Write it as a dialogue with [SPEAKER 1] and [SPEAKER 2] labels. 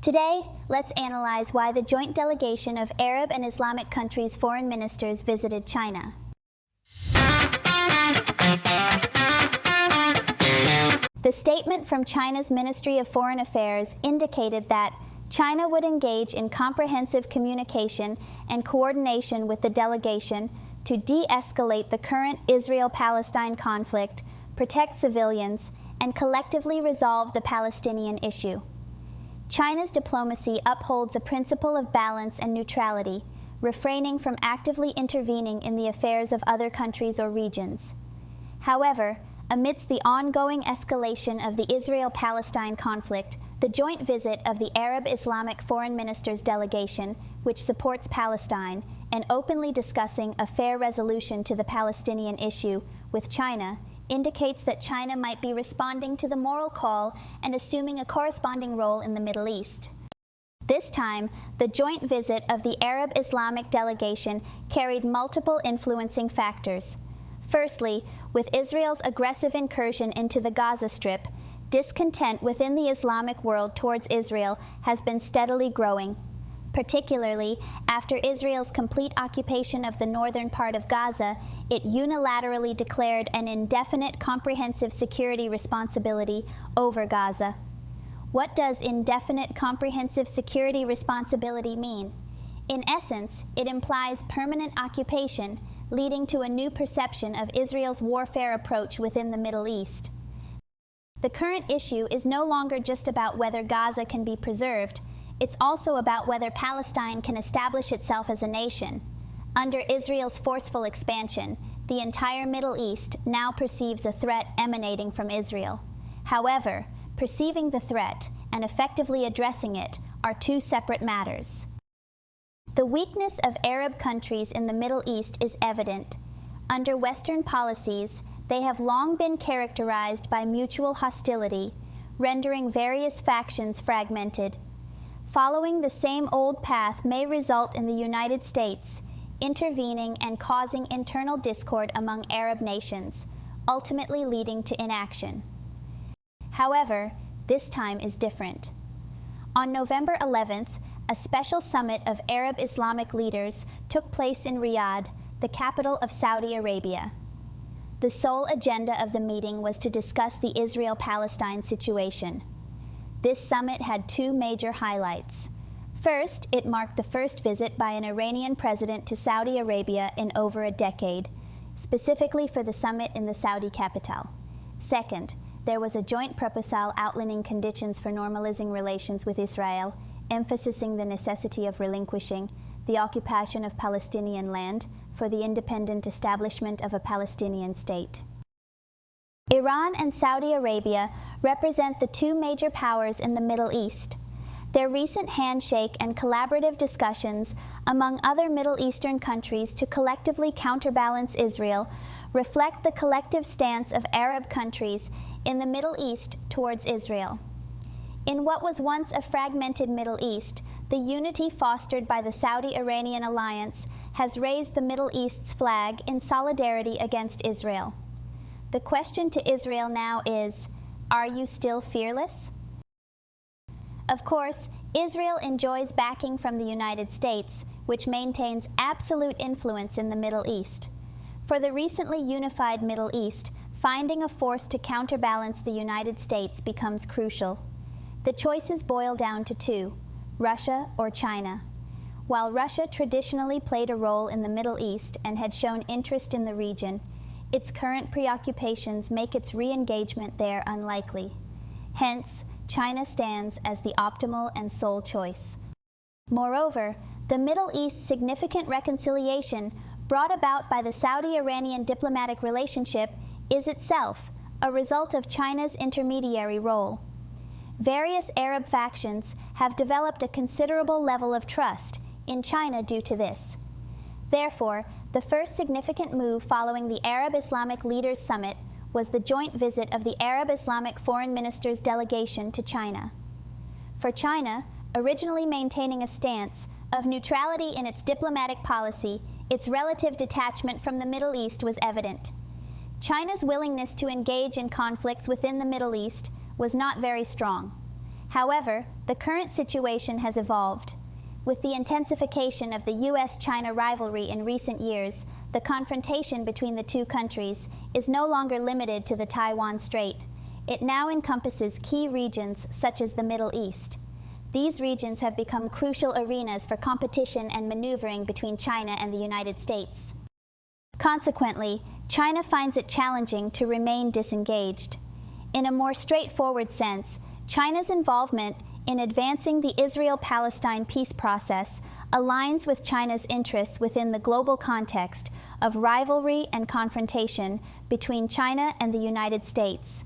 [SPEAKER 1] Today, let's analyze why the joint delegation of Arab and Islamic countries' foreign ministers visited China. The statement from China's Ministry of Foreign Affairs indicated that China would engage in comprehensive communication and coordination with the delegation to de-escalate the current Israel-Palestine conflict, protect civilians, and collectively resolve the Palestinian issue. China's diplomacy upholds a principle of balance and neutrality, refraining from actively intervening in the affairs of other countries or regions. However, amidst the ongoing escalation of the Israel-Palestine conflict, the joint visit of the Arab Islamic Foreign Ministers delegation, which supports Palestine, and openly discussing a fair resolution to the Palestinian issue with China, indicates that China might be responding to the moral call and assuming a corresponding role in the Middle East. This time, the joint visit of the Arab Islamic delegation carried multiple influencing factors. Firstly, with Israel's aggressive incursion into the Gaza Strip, discontent within the Islamic world towards Israel has been steadily growing, particularly after Israel's complete occupation of the northern part of Gaza. It unilaterally declared an indefinite comprehensive security responsibility over Gaza. What does indefinite comprehensive security responsibility mean? In essence, it implies permanent occupation, leading to a new perception of Israel's warfare approach within the Middle East. The current issue is no longer just about whether Gaza can be preserved, it's also about whether Palestine can establish itself as a nation. Under Israel's forceful expansion, the entire Middle East now perceives a threat emanating from Israel. However, perceiving the threat and effectively addressing it are two separate matters. The weakness of Arab countries in the Middle East is evident. Under Western policies, they have long been characterized by mutual hostility, rendering various factions fragmented. Following the same old path may result in the United States intervening and causing internal discord among Arab nations, ultimately leading to inaction. However, this time is different. On November 11th, a special summit of Arab Islamic leaders took place in Riyadh, the capital of Saudi Arabia. The sole agenda of the meeting was to discuss the Israel-Palestine situation. This summit had two major highlights. First, it marked the first visit by an Iranian president to Saudi Arabia in over a decade, specifically for the summit in the Saudi capital. Second, there was a joint proposal outlining conditions for normalizing relations with Israel, emphasizing the necessity of relinquishing the occupation of Palestinian land for the independent establishment of a Palestinian state. Iran and Saudi Arabia represent the two major powers in the Middle East. Their recent handshake and collaborative discussions among other Middle Eastern countries to collectively counterbalance Israel reflect the collective stance of Arab countries in the Middle East towards Israel. In what was once a fragmented Middle East, the unity fostered by the Saudi-Iranian alliance has raised the Middle East's flag in solidarity against Israel. The question to Israel now is, are you still fearless? Of course, Israel enjoys backing from the United States, which maintains absolute influence in the Middle East. For the recently unified Middle East, finding a force to counterbalance the United States becomes crucial. The choices boil down to two, Russia or China. While Russia traditionally played a role in the Middle East and had shown interest in the region, its current preoccupations make its re-engagement there unlikely. Hence, China stands as the optimal and sole choice. Moreover, the Middle East's significant reconciliation brought about by the Saudi-Iranian diplomatic relationship is itself a result of China's intermediary role. Various Arab factions have developed a considerable level of trust in China due to this. Therefore, the first significant move following the Arab Islamic Leaders Summit was the joint visit of the Arab Islamic Foreign Ministers delegation to China. For China, originally maintaining a stance of neutrality in its diplomatic policy, its relative detachment from the Middle East was evident. China's willingness to engage in conflicts within the Middle East was not very strong. However, the current situation has evolved. With the intensification of the U.S.-China rivalry in recent years, the confrontation between the two countries is no longer limited to the Taiwan Strait. It now encompasses key regions such as the Middle East. These regions have become crucial arenas for competition and maneuvering between China and the United States. Consequently, China finds it challenging to remain disengaged. In a more straightforward sense, China's involvement in advancing the Israel-Palestine peace process aligns with China's interests within the global context of rivalry and confrontation between China and the United States.